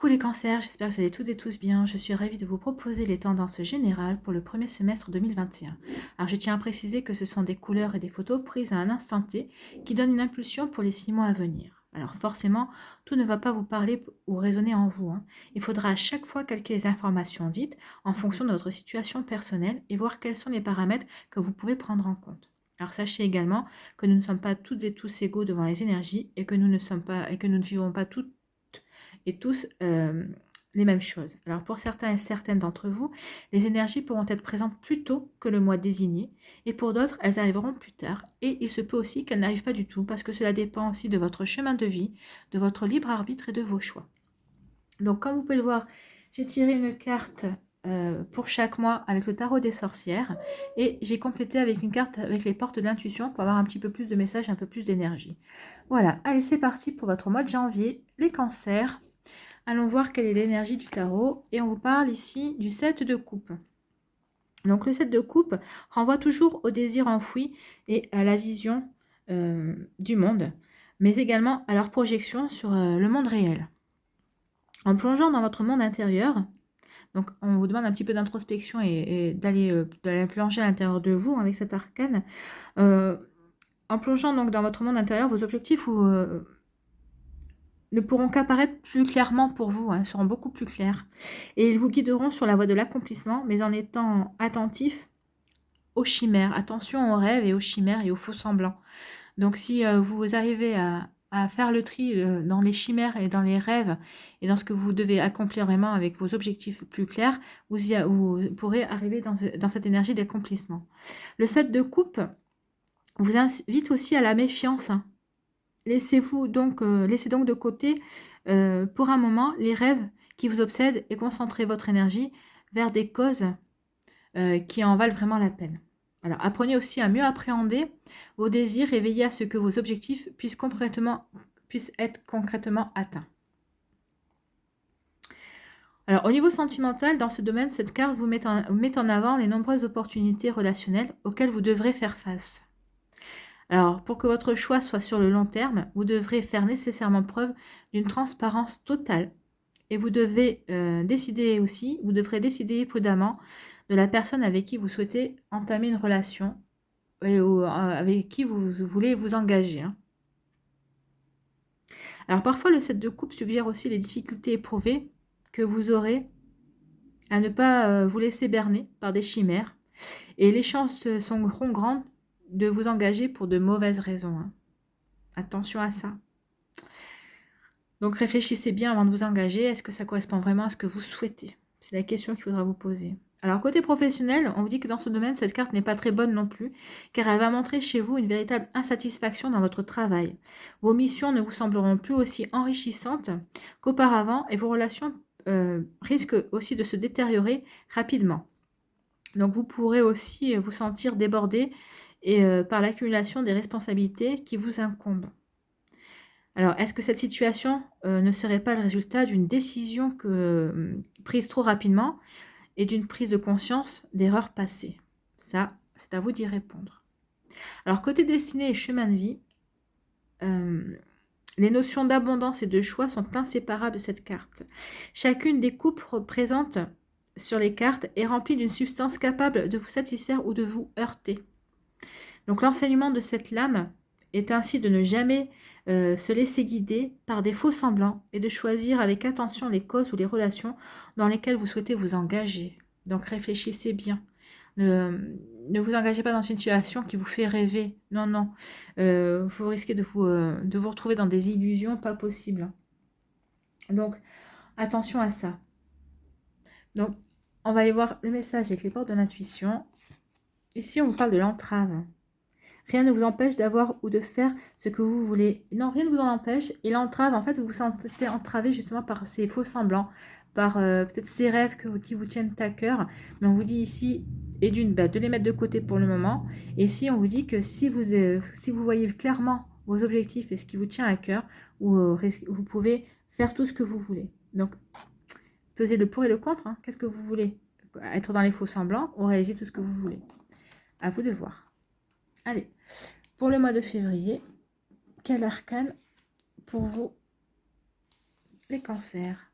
Coucou les cancers, j'espère que vous allez toutes et tous bien. Je suis ravie de vous proposer les tendances générales pour le premier semestre 2021. Alors je tiens à préciser que ce sont des couleurs et des photos prises à un instant T qui donnent une impulsion pour les 6 mois à venir. Alors forcément, tout ne va pas vous parler ou résonner en vous, hein. Il faudra à chaque fois calquer les informations dites en fonction de votre situation personnelle et voir quels sont les paramètres que vous pouvez prendre en compte. Alors sachez également que nous ne sommes pas toutes et tous égaux devant les énergies et que nous ne vivons pas toutes et tous les mêmes choses. Alors pour certains et certaines d'entre vous, les énergies pourront être présentes plus tôt que le mois désigné, et pour d'autres, elles arriveront plus tard, et il se peut aussi qu'elles n'arrivent pas du tout, parce que cela dépend aussi de votre chemin de vie, de votre libre arbitre et de vos choix. Donc comme vous pouvez le voir, j'ai tiré une carte pour chaque mois avec le tarot des sorcières, et j'ai complété avec une carte avec les portes d'intuition pour avoir un petit peu plus de messages, un peu plus d'énergie. Voilà, allez c'est parti pour votre mois de janvier, les cancers. Allons voir quelle est l'énergie du tarot. Et on vous parle ici du 7 de coupe. Donc le 7 de coupe renvoie toujours au désir enfoui et à la vision du monde, mais également à leur projection sur le monde réel. En plongeant dans votre monde intérieur, donc on vous demande un petit peu d'introspection et d'aller plonger à l'intérieur de vous avec cet arcane. En plongeant donc dans votre monde intérieur, vos objectifs ne pourront qu'apparaître plus clairement pour vous, hein, seront beaucoup plus clairs. Et ils vous guideront sur la voie de l'accomplissement, mais en étant attentifs aux chimères. Attention aux rêves et aux chimères et aux faux semblants. Donc si vous arrivez à faire le tri dans les chimères et dans les rêves et dans ce que vous devez accomplir vraiment avec vos objectifs plus clairs, vous pourrez arriver dans cette énergie d'accomplissement. Le 7 de coupe vous invite aussi à la méfiance, hein. Laissez donc de côté pour un moment les rêves qui vous obsèdent et concentrez votre énergie vers des causes qui en valent vraiment la peine. Alors, apprenez aussi à mieux appréhender vos désirs et veillez à ce que vos objectifs puissent être concrètement atteints. Alors, au niveau sentimental, dans ce domaine, cette carte vous met en avant les nombreuses opportunités relationnelles auxquelles vous devrez faire face. Alors, pour que votre choix soit sur le long terme, vous devrez faire nécessairement preuve d'une transparence totale. Et vous devrez décider prudemment de la personne avec qui vous souhaitez entamer une relation et avec qui vous voulez vous engager, hein. Alors, parfois, le 7 de coupe suggère aussi les difficultés éprouvées que vous aurez à ne pas vous laisser berner par des chimères. Et les chances seront grandes de vous engager pour de mauvaises raisons, hein. Attention à ça. Donc réfléchissez bien avant de vous engager. Est-ce que ça correspond vraiment à ce que vous souhaitez? C'est la question qu'il faudra vous poser. Alors côté professionnel, on vous dit que dans ce domaine, cette carte n'est pas très bonne non plus, car elle va montrer chez vous une véritable insatisfaction dans votre travail. Vos missions ne vous sembleront plus aussi enrichissantes qu'auparavant et vos relations risquent aussi de se détériorer rapidement. Donc vous pourrez aussi vous sentir débordé par l'accumulation des responsabilités qui vous incombent. Alors, est-ce que cette situation ne serait pas le résultat d'une décision prise trop rapidement et d'une prise de conscience d'erreurs passées? Ça, c'est à vous d'y répondre. Alors, côté destinée et chemin de vie, les notions d'abondance et de choix sont inséparables de cette carte. Chacune des coupes présentes sur les cartes est remplie d'une substance capable de vous satisfaire ou de vous heurter. Donc, l'enseignement de cette lame est ainsi de ne jamais se laisser guider par des faux semblants et de choisir avec attention les causes ou les relations dans lesquelles vous souhaitez vous engager. Donc réfléchissez bien. Ne vous engagez pas dans une situation qui vous fait rêver. Non, non. Vous risquez de vous retrouver dans des illusions pas possibles. Donc, attention à ça. Donc, on va aller voir le message avec les portes de l'intuition. Ici, on vous parle de l'entrave. Rien ne vous empêche d'avoir ou de faire ce que vous voulez. Non, rien ne vous en empêche. Et l'entrave, en fait, vous vous sentez entravé justement par ces faux semblants, par peut-être ces rêves qui vous tiennent à cœur. Mais on vous dit ici, et de les mettre de côté pour le moment. Et ici, on vous dit que si vous voyez clairement vos objectifs et ce qui vous tient à cœur, vous pouvez faire tout ce que vous voulez. Donc, pesez le pour et le contre, hein. Qu'est-ce que vous voulez? Être dans les faux semblants ou réaliser tout ce que vous voulez? À vous de voir. Allez, pour le mois de février, quel arcane pour vous, les cancers?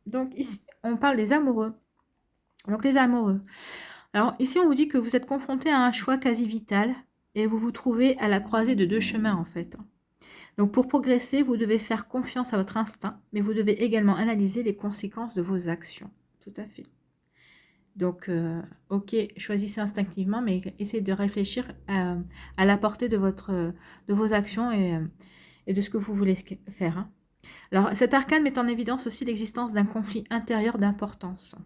Donc ici, on parle des amoureux. Donc les amoureux. Alors ici, on vous dit que vous êtes confronté à un choix quasi vital et vous vous trouvez à la croisée de deux chemins en fait. Donc pour progresser, vous devez faire confiance à votre instinct, mais vous devez également analyser les conséquences de vos actions. Tout à fait. Donc, ok, choisissez instinctivement, mais essayez de réfléchir à la portée de vos actions et de ce que vous voulez faire. Hein. Alors, cet arcane met en évidence aussi l'existence d'un conflit intérieur d'importance.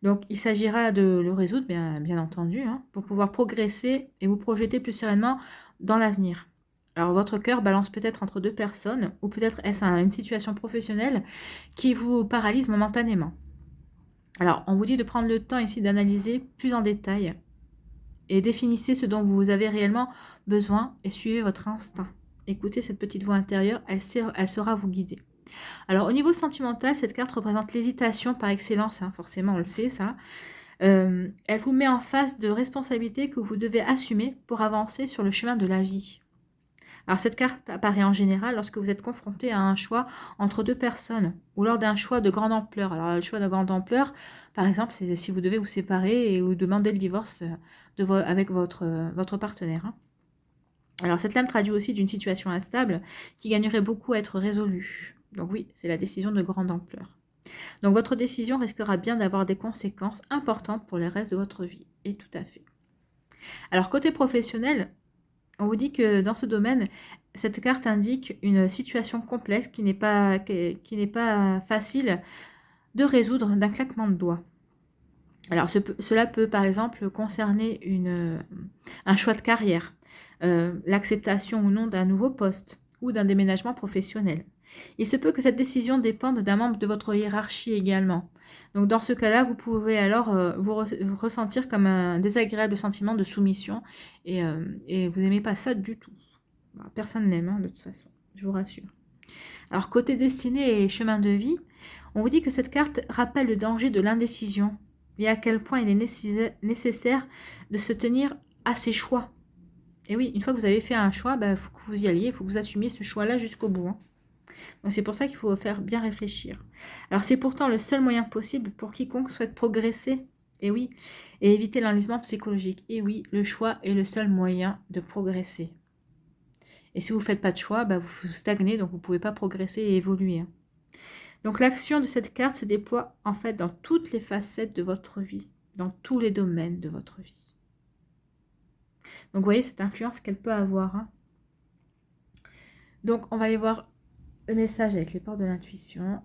Donc, il s'agira de le résoudre, bien entendu, hein, pour pouvoir progresser et vous projeter plus sereinement dans l'avenir. Alors, votre cœur balance peut-être entre deux personnes, ou peut-être est-ce une situation professionnelle qui vous paralyse momentanément. Alors, on vous dit de prendre le temps ici d'analyser plus en détail et définissez ce dont vous avez réellement besoin et suivez votre instinct. Écoutez cette petite voix intérieure, elle saura vous guider. Alors, au niveau sentimental, cette carte représente l'hésitation par excellence, hein, forcément, on le sait, ça. Elle vous met en face de responsabilités que vous devez assumer pour avancer sur le chemin de la vie. Alors, cette carte apparaît en général lorsque vous êtes confronté à un choix entre deux personnes ou lors d'un choix de grande ampleur. Alors, le choix de grande ampleur, par exemple, c'est si vous devez vous séparer et vous demandez le divorce avec votre partenaire. Hein. Alors, cette lame traduit aussi d'une situation instable qui gagnerait beaucoup à être résolue. Donc oui, c'est la décision de grande ampleur. Donc, votre décision risquera bien d'avoir des conséquences importantes pour le reste de votre vie. Et tout à fait. Alors, côté professionnel, on vous dit que dans ce domaine, cette carte indique une situation complexe qui n'est pas facile de résoudre d'un claquement de doigts. Alors, cela peut par exemple concerner un choix de carrière, l'acceptation ou non d'un nouveau poste ou d'un déménagement professionnel. Il se peut que cette décision dépende d'un membre de votre hiérarchie également. Donc dans ce cas-là, vous pouvez alors vous ressentir comme un désagréable sentiment de soumission et vous n'aimez pas ça du tout. Personne n'aime, hein, de toute façon, je vous rassure. Alors côté destinée et chemin de vie, on vous dit que cette carte rappelle le danger de l'indécision et à quel point il est nécessaire de se tenir à ses choix. Et oui, une fois que vous avez fait un choix, il faut que vous y alliez, il faut que vous assumiez ce choix-là jusqu'au bout. Hein. Donc c'est pour ça qu'il faut faire bien réfléchir. Alors c'est pourtant le seul moyen possible pour quiconque souhaite progresser. Et oui, et éviter l'enlisement psychologique. Et oui, le choix est le seul moyen de progresser. Et si vous ne faites pas de choix, vous stagnez, donc vous ne pouvez pas progresser et évoluer. Hein. Donc l'action de cette carte se déploie en fait dans toutes les facettes de votre vie, dans tous les domaines de votre vie. Donc vous voyez cette influence qu'elle peut avoir. Hein. Donc on va aller voir le message avec les portes de l'intuition.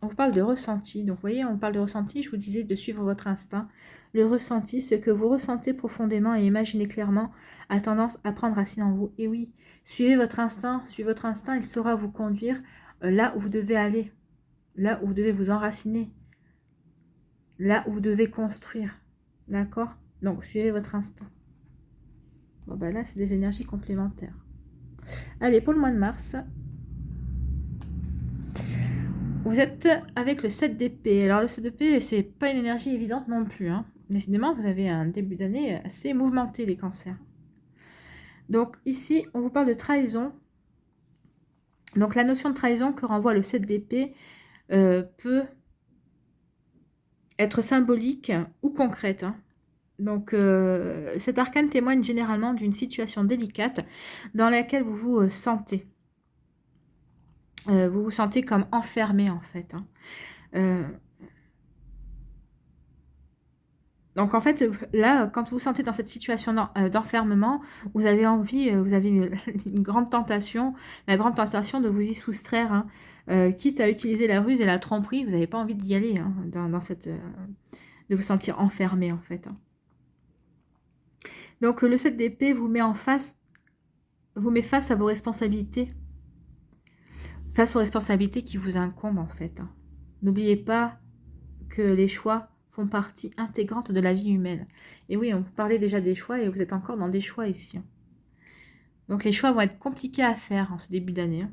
On vous parle de ressenti. Donc vous voyez, on parle de ressenti, je vous disais de suivre votre instinct. Le ressenti, ce que vous ressentez profondément et imaginez clairement, a tendance à prendre racine en vous. Et oui, suivez votre instinct, il saura vous conduire là où vous devez aller, là où vous devez vous enraciner, là où vous devez construire. D'accord? Donc, suivez votre instinct. Bon, là, c'est des énergies complémentaires. Allez, pour le mois de mars, vous êtes avec le 7 d'épée. Alors, le 7 d'épée, c'est pas une énergie évidente non plus. Hein. Décidément, vous avez un début d'année assez mouvementé, les cancers. Donc, ici, on vous parle de trahison. Donc, la notion de trahison que renvoie le 7 d'épée peut être symbolique ou concrète. Hein. Donc, cet arcane témoigne généralement d'une situation délicate dans laquelle vous vous sentez. Vous vous sentez comme enfermé, en fait. Hein. Donc, en fait, là, quand vous vous sentez dans cette situation d'enfermement, vous avez envie, vous avez une grande tentation, la grande tentation de vous y soustraire, hein, quitte à utiliser la ruse et la tromperie, vous n'avez pas envie d'y aller, hein, dans cette, de vous sentir enfermé, en fait. Hein. Donc, le 7 d'épée vous met face à vos responsabilités, face aux responsabilités qui vous incombent, en fait. Hein. N'oubliez pas que les choix font partie intégrante de la vie humaine. Et oui, on vous parlait déjà des choix et vous êtes encore dans des choix ici. Hein. Donc les choix vont être compliqués à faire en ce début d'année. Hein.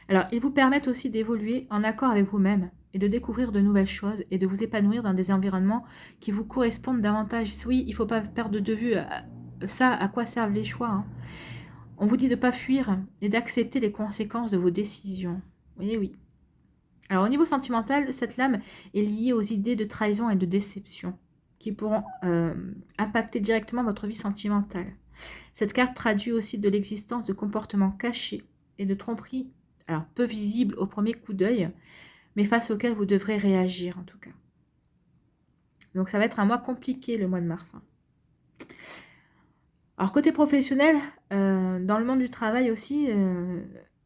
Alors, ils vous permettent aussi d'évoluer en accord avec vous-même et de découvrir de nouvelles choses et de vous épanouir dans des environnements qui vous correspondent davantage. Oui, il ne faut pas perdre de vue ça, à quoi servent les choix. Hein. On vous dit de ne pas fuir et d'accepter les conséquences de vos décisions. Vous voyez, oui. Alors au niveau sentimental, cette lame est liée aux idées de trahison et de déception qui pourront impacter directement votre vie sentimentale. Cette carte traduit aussi de l'existence de comportements cachés et de tromperies, alors peu visibles au premier coup d'œil, mais face auxquels vous devrez réagir en tout cas. Donc ça va être un mois compliqué le mois de mars. Alors côté professionnel, dans le monde du travail aussi,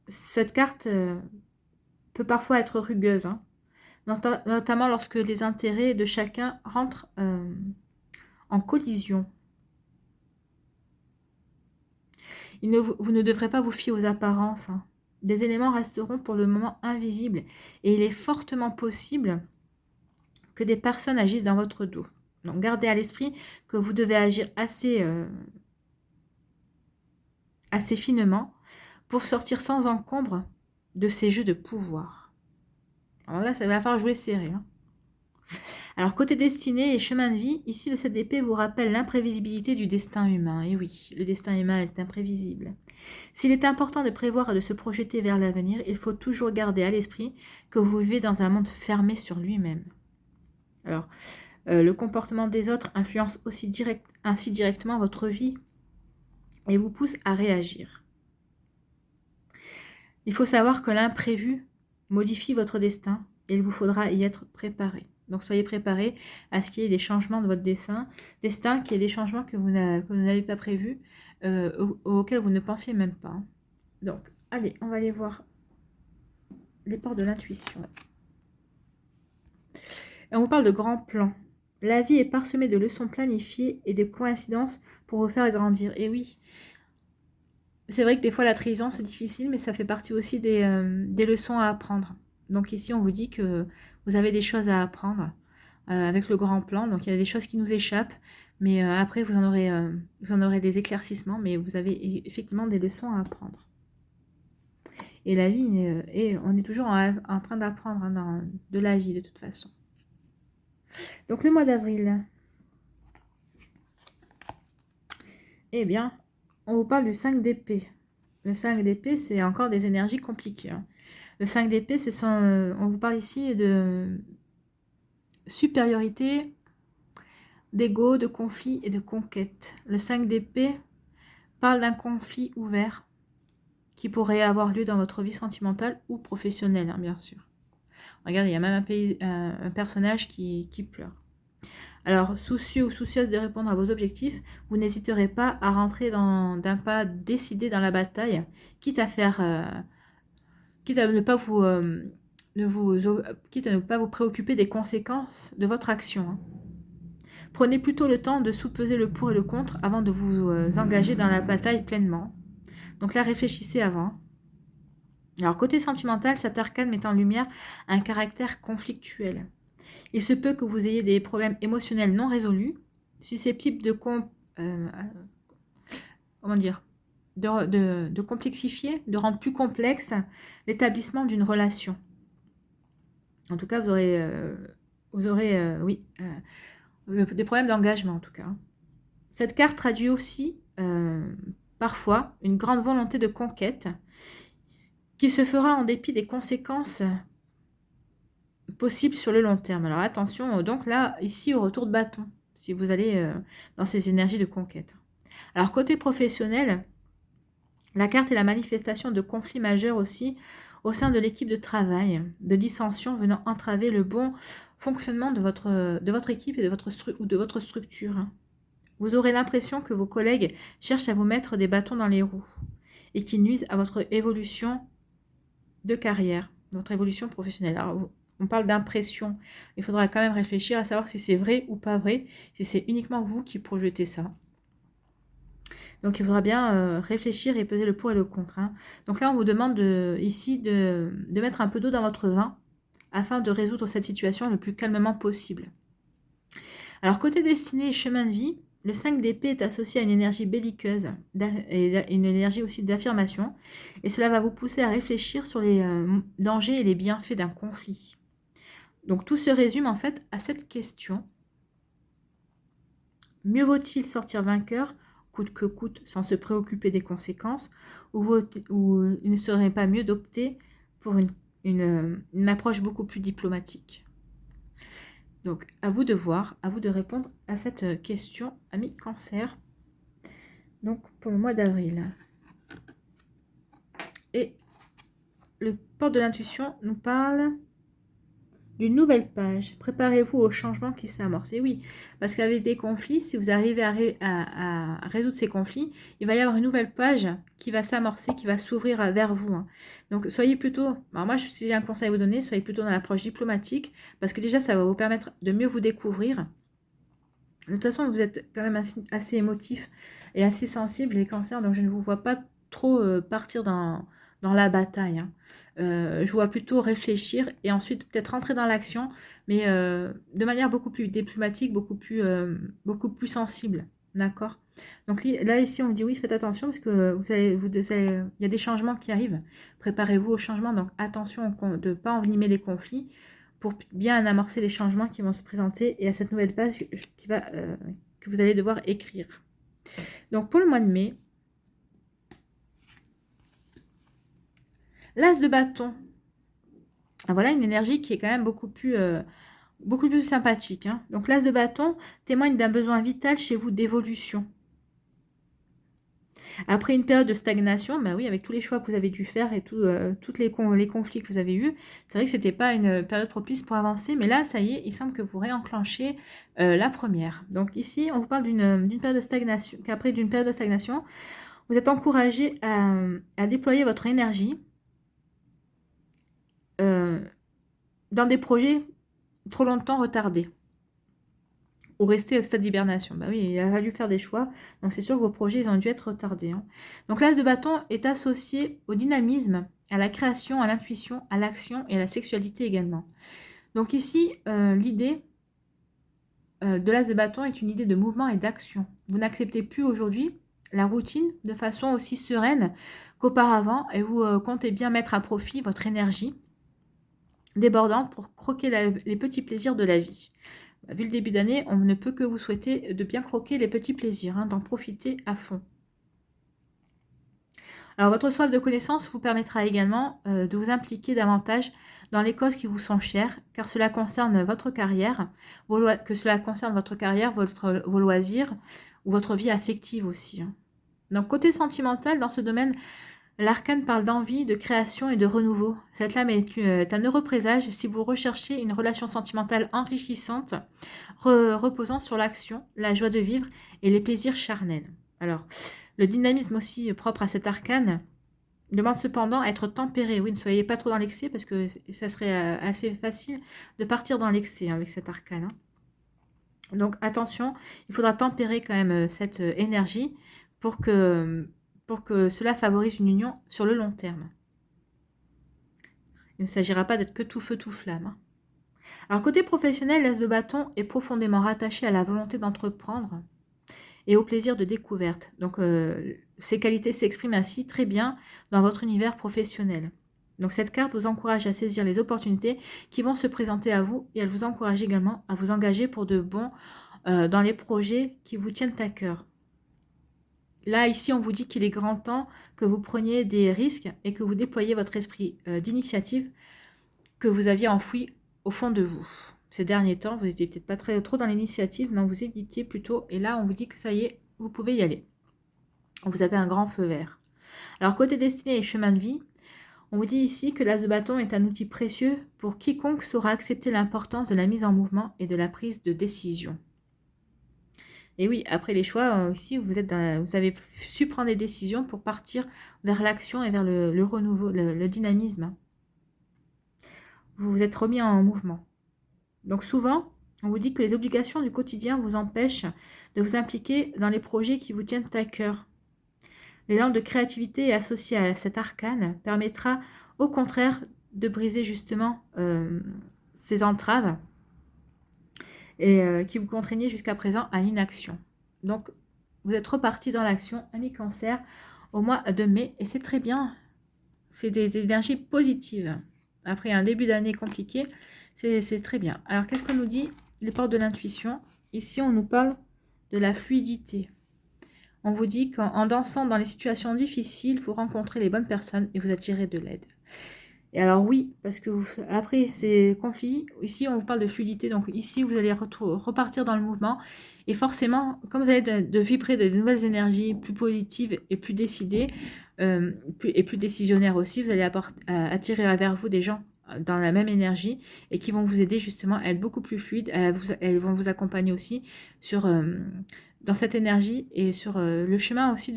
cette carte peut parfois être rugueuse, hein, notamment lorsque les intérêts de chacun rentrent en collision. Vous ne devrez pas vous fier aux apparences, hein. Des éléments resteront pour le moment invisibles et il est fortement possible que des personnes agissent dans votre dos. Donc gardez à l'esprit que vous devez agir assez finement pour sortir sans encombre de ces jeux de pouvoir. Alors là, ça va falloir jouer serré, hein. Alors, côté destinée et chemin de vie, ici, le 7 d'épée vous rappelle l'imprévisibilité du destin humain. Et oui, le destin humain est imprévisible. S'il est important de prévoir et de se projeter vers l'avenir, il faut toujours garder à l'esprit que vous vivez dans un monde fermé sur lui-même. Alors, le comportement des autres influence ainsi directement votre vie et vous pousse à réagir. Il faut savoir que l'imprévu modifie votre destin et il vous faudra y être préparé. Donc soyez préparés à ce qu'il y ait des changements de votre destin, qu'il y ait des changements que vous n'avez pas prévus, auxquels vous ne pensiez même pas. Donc, allez, on va aller voir les portes de l'intuition. Et on vous parle de grands plans. La vie est parsemée de leçons planifiées et de coïncidences pour vous faire grandir. Et oui, c'est vrai que des fois la trahison c'est difficile, mais ça fait partie aussi des leçons à apprendre. Donc ici on vous dit que vous avez des choses à apprendre avec le grand plan. Donc il y a des choses qui nous échappent, mais après vous en aurez des éclaircissements, mais vous avez effectivement des leçons à apprendre. Et la vie, on est toujours en train d'apprendre de la vie de toute façon. Donc le mois d'avril, eh bien, on vous parle du 5 d'épée. Le 5 d'épée, c'est encore des énergies compliquées, hein. Le 5 d'épée, on vous parle ici de supériorité, d'ego, de conflit et de conquête. Le 5 d'épée parle d'un conflit ouvert qui pourrait avoir lieu dans votre vie sentimentale ou professionnelle, hein, bien sûr. Regardez, il y a même un personnage qui pleure. Alors, soucieux ou soucieuse de répondre à vos objectifs, vous n'hésiterez pas à rentrer d'un pas décidé dans la bataille, quitte à ne pas vous préoccuper des conséquences de votre action, hein. Prenez plutôt le temps de sous-peser le pour et le contre avant de vous engager dans la bataille pleinement. Donc là, réfléchissez avant. Alors, côté sentimental, cet arcane met en lumière un caractère conflictuel. Il se peut que vous ayez des problèmes émotionnels non résolus, susceptibles de complexifier, de rendre plus complexe l'établissement d'une relation. En tout cas, vous aurez des problèmes d'engagement en tout cas. Cette carte traduit aussi parfois une grande volonté de conquête qui se fera en dépit des conséquences possibles sur le long terme. Alors attention, donc là, ici au retour de bâton, si vous allez dans ces énergies de conquête. Alors côté professionnel, la carte est la manifestation de conflits majeurs aussi au sein de l'équipe de travail, de dissensions venant entraver le bon fonctionnement de votre équipe et de votre structure, hein. Vous aurez l'impression que vos collègues cherchent à vous mettre des bâtons dans les roues et qui nuisent à votre évolution de carrière, votre évolution professionnelle. Alors, on parle d'impression. Il faudra quand même réfléchir à savoir si c'est vrai ou pas vrai, si c'est uniquement vous qui projetez ça. Donc, il faudra bien réfléchir et peser le pour et le contre, hein. Donc là, on vous demande ici de mettre un peu d'eau dans votre vin afin de résoudre cette situation le plus calmement possible. Alors, côté destinée et chemin de vie, le 5 d'épée est associé à une énergie belliqueuse et une énergie aussi d'affirmation. Et cela va vous pousser à réfléchir sur les dangers et les bienfaits d'un conflit. Donc tout se résume en fait à cette question. Mieux vaut-il sortir vainqueur, coûte que coûte, sans se préoccuper des conséquences, ou il ne serait pas mieux d'opter pour une une approche beaucoup plus diplomatique. Donc, à vous de voir, à vous de répondre à cette question, amis Cancer. Donc, pour le mois d'avril. Et le porte de l'intuition nous parle d'une nouvelle page. Préparez-vous au changement qui s'amorce. Et oui, parce qu'avec des conflits, si vous arrivez à résoudre ces conflits, il va y avoir une nouvelle page qui va s'amorcer, qui va s'ouvrir vers vous. Hein. Donc, soyez plutôt... Alors moi, si j'ai un conseil à vous donner, soyez plutôt dans l'approche diplomatique, parce que déjà, ça va vous permettre de mieux vous découvrir. De toute façon, vous êtes quand même assez émotif et assez sensible, les cancers, donc je ne vous vois pas trop partir dans la bataille. Hein. Je vois plutôt réfléchir et ensuite peut-être rentrer dans l'action, mais de manière beaucoup plus diplomatique, beaucoup plus sensible. D'accord. Donc là, ici, on vous dit oui, faites attention parce que il y a des changements qui arrivent. Préparez-vous au changement, donc attention de ne pas envenimer les conflits pour bien amorcer les changements qui vont se présenter et à cette nouvelle page que vous allez devoir écrire. Donc pour le mois de mai, l'As de bâton. Voilà une énergie qui est quand même beaucoup plus sympathique. Hein. Donc l'As de bâton témoigne d'un besoin vital chez vous d'évolution. Après une période de stagnation, bah oui, avec tous les choix que vous avez dû faire et tous les conflits que vous avez eus, c'est vrai que ce n'était pas une période propice pour avancer, mais là, ça y est, il semble que vous réenclenchez la première. Donc ici, on vous parle d'une période de stagnation, qu'après d'une période de stagnation, vous êtes encouragé à déployer votre énergie dans des projets trop longtemps retardés. Ou rester au stade d'hibernation. Bah oui, il a fallu faire des choix. Donc c'est sûr que vos projets, ils ont dû être retardés. Hein. Donc l'As de bâton est associé au dynamisme, à la création, à l'intuition, à l'action et à la sexualité également. Donc ici, l'idée de l'As de bâton est une idée de mouvement et d'action. Vous n'acceptez plus aujourd'hui la routine de façon aussi sereine qu'auparavant et vous comptez bien mettre à profit votre énergie débordante pour croquer les petits plaisirs de la vie. Vu le début d'année, on ne peut que vous souhaiter de bien croquer les petits plaisirs, hein, d'en profiter à fond. Alors, votre soif de connaissance vous permettra également de vous impliquer davantage dans les causes qui vous sont chères, car cela concerne votre carrière, que cela concerne votre carrière, vos loisirs ou votre vie affective aussi. Hein. Donc, côté sentimental, dans ce domaine, l'arcane parle d'envie, de création et de renouveau. Cette lame est un heureux présage si vous recherchez une relation sentimentale enrichissante, reposant sur l'action, la joie de vivre et les plaisirs charnels. Alors, le dynamisme aussi propre à cet arcane demande cependant à être tempéré. Oui, ne soyez pas trop dans l'excès parce que ça serait assez facile de partir dans l'excès avec cet arcane. Hein. Donc attention, il faudra tempérer quand même cette énergie pour que cela favorise une union sur le long terme. Il ne s'agira pas d'être que tout feu, tout flamme. Hein. Alors, côté professionnel, l'As de bâton est profondément rattaché à la volonté d'entreprendre et au plaisir de découverte. Donc, ces qualités s'expriment ainsi très bien dans votre univers professionnel. Donc, cette carte vous encourage à saisir les opportunités qui vont se présenter à vous et elle vous encourage également à vous engager pour de bon dans les projets qui vous tiennent à cœur. Là, ici, on vous dit qu'il est grand temps que vous preniez des risques et que vous déployiez votre esprit d'initiative que vous aviez enfoui au fond de vous. Ces derniers temps, vous n'étiez peut-être pas trop dans l'initiative, non, vous hésitiez plutôt. Et là, on vous dit que ça y est, vous pouvez y aller. Vous avez un grand feu vert. Alors, côté destinée et chemin de vie, on vous dit ici que l'As de bâton est un outil précieux pour quiconque saura accepter l'importance de la mise en mouvement et de la prise de décision. Et oui, après les choix, ici, vous avez su prendre des décisions pour partir vers l'action et vers le renouveau, le dynamisme. Vous vous êtes remis en mouvement. Donc souvent, on vous dit que les obligations du quotidien vous empêchent de vous impliquer dans les projets qui vous tiennent à cœur. L'élan de créativité associé à cet arcane permettra au contraire de briser justement ces entraves et qui vous contraignaient jusqu'à présent à l'inaction. Donc, vous êtes reparti dans l'action, ami Cancer, au mois de mai, et c'est très bien. C'est des énergies positives. Après un début d'année compliqué, c'est très bien. Alors, qu'est-ce qu'on nous dit? Les portes de l'intuition. Ici, on nous parle de la fluidité. On vous dit qu'en dansant dans les situations difficiles, vous rencontrez les bonnes personnes et vous attirez de l'aide. Et alors oui, parce que après ces conflits, ici on vous parle de fluidité, donc ici vous allez repartir dans le mouvement, et forcément, comme vous allez de vibrer de nouvelles énergies plus positives et plus décidées, et plus décisionnaires aussi, vous allez attirer vers vous des gens dans la même énergie, et qui vont vous aider justement à être beaucoup plus fluide, elles vont vous accompagner aussi sur, dans cette énergie, et sur le chemin aussi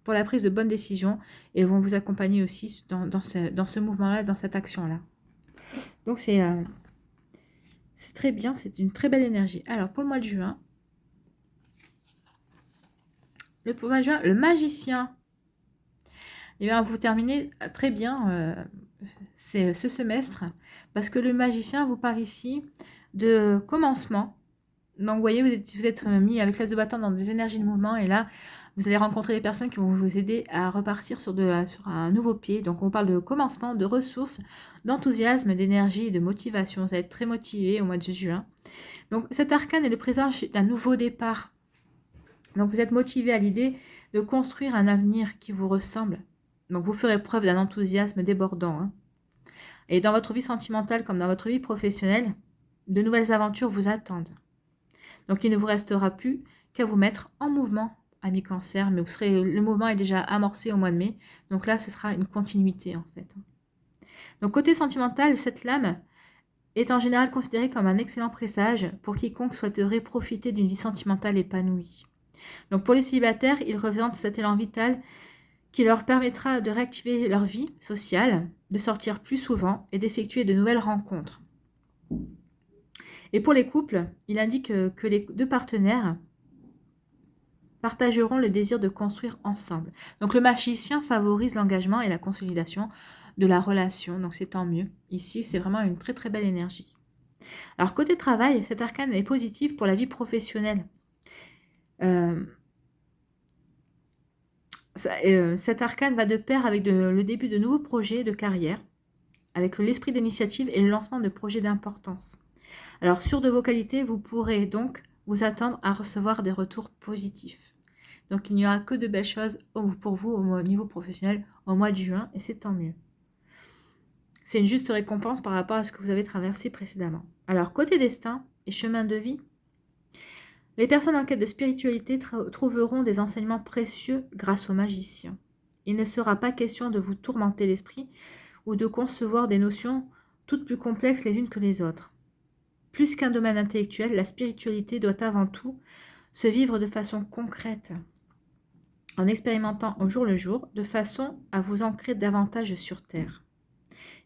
pour la prise de bonnes décisions, et vont vous accompagner aussi dans ce mouvement-là, dans cette action-là. Donc c'est très bien, c'est une très belle énergie. Alors pour le mois de juin, le magicien, eh bien, vous terminez très bien ce semestre, parce que le magicien vous parle ici de commencement. Donc vous voyez, vous êtes mis avec l'as de bâton dans des énergies de mouvement, et là, vous allez rencontrer des personnes qui vont vous aider à repartir sur un nouveau pied. Donc on parle de commencement, de ressources, d'enthousiasme, d'énergie, de motivation. Vous allez être très motivé au mois de juin. Donc cet arcane est le présage d'un nouveau départ. Donc vous êtes motivé à l'idée de construire un avenir qui vous ressemble. Donc vous ferez preuve d'un enthousiasme débordant, hein. Et dans votre vie sentimentale comme dans votre vie professionnelle, de nouvelles aventures vous attendent. Donc il ne vous restera plus qu'à vous mettre en mouvement, ami Cancer, mais le mouvement est déjà amorcé au mois de mai. Donc là, ce sera une continuité en fait. Donc côté sentimental, cette lame est en général considérée comme un excellent présage pour quiconque souhaiterait profiter d'une vie sentimentale épanouie. Donc pour les célibataires, il représente cet élan vital qui leur permettra de réactiver leur vie sociale, de sortir plus souvent et d'effectuer de nouvelles rencontres. Et pour les couples, il indique que les deux partenaires partageront le désir de construire ensemble. Donc le magicien favorise l'engagement et la consolidation de la relation, donc c'est tant mieux. Ici, c'est vraiment une très très belle énergie. Alors côté travail, cet arcane est positif pour la vie professionnelle. Cet arcane va de pair avec le début de nouveaux projets de carrière, avec l'esprit d'initiative et le lancement de projets d'importance. Alors sur de vos qualités, vous pourrez donc vous attendre à recevoir des retours positifs. Donc il n'y aura que de belles choses pour vous au niveau professionnel au mois de juin, et c'est tant mieux. C'est une juste récompense par rapport à ce que vous avez traversé précédemment. Alors côté destin et chemin de vie, les personnes en quête de spiritualité trouveront des enseignements précieux grâce au magicien. Il ne sera pas question de vous tourmenter l'esprit ou de concevoir des notions toutes plus complexes les unes que les autres. Plus qu'un domaine intellectuel, la spiritualité doit avant tout se vivre de façon concrète, en expérimentant au jour le jour, de façon à vous ancrer davantage sur Terre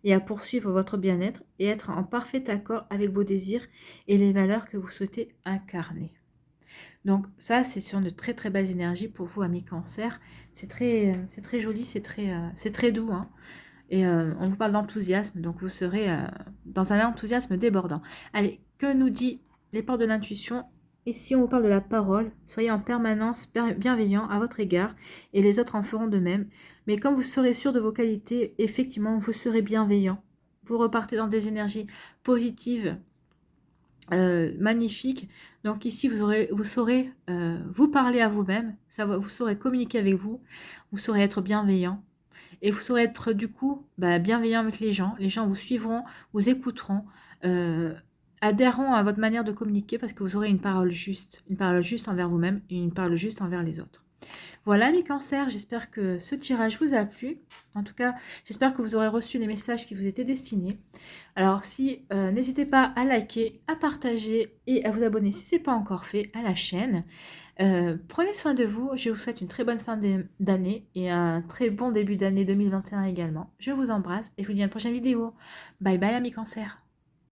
et à poursuivre votre bien-être et être en parfait accord avec vos désirs et les valeurs que vous souhaitez incarner. Donc ça, c'est sur de très très belles énergies pour vous, amis Cancer. C'est très joli, c'est très doux, hein. Et on vous parle d'enthousiasme, donc vous serez dans un enthousiasme débordant. Allez, que nous dit les portes de l'intuition? Ici, on vous parle de la parole. Soyez en permanence bienveillant à votre égard, et les autres en feront de même. Mais comme vous serez sûr de vos qualités, effectivement, vous serez bienveillant. Vous repartez dans des énergies positives, magnifiques. Donc ici, vous saurez vous parler à vous-même, vous saurez communiquer avec vous, vous saurez être bienveillant. Et vous saurez être du coup bienveillant avec les gens vous suivront, vous écouteront, adhéreront à votre manière de communiquer parce que vous aurez une parole juste envers vous-même et une parole juste envers les autres. Voilà mes cancers, j'espère que ce tirage vous a plu. En tout cas, j'espère que vous aurez reçu les messages qui vous étaient destinés. Alors n'hésitez pas à liker, à partager et à vous abonner si ce n'est pas encore fait à la chaîne. Prenez soin de vous, je vous souhaite une très bonne fin d'année et un très bon début d'année 2021 également. Je vous embrasse et je vous dis à une prochaine vidéo. Bye bye amis cancers.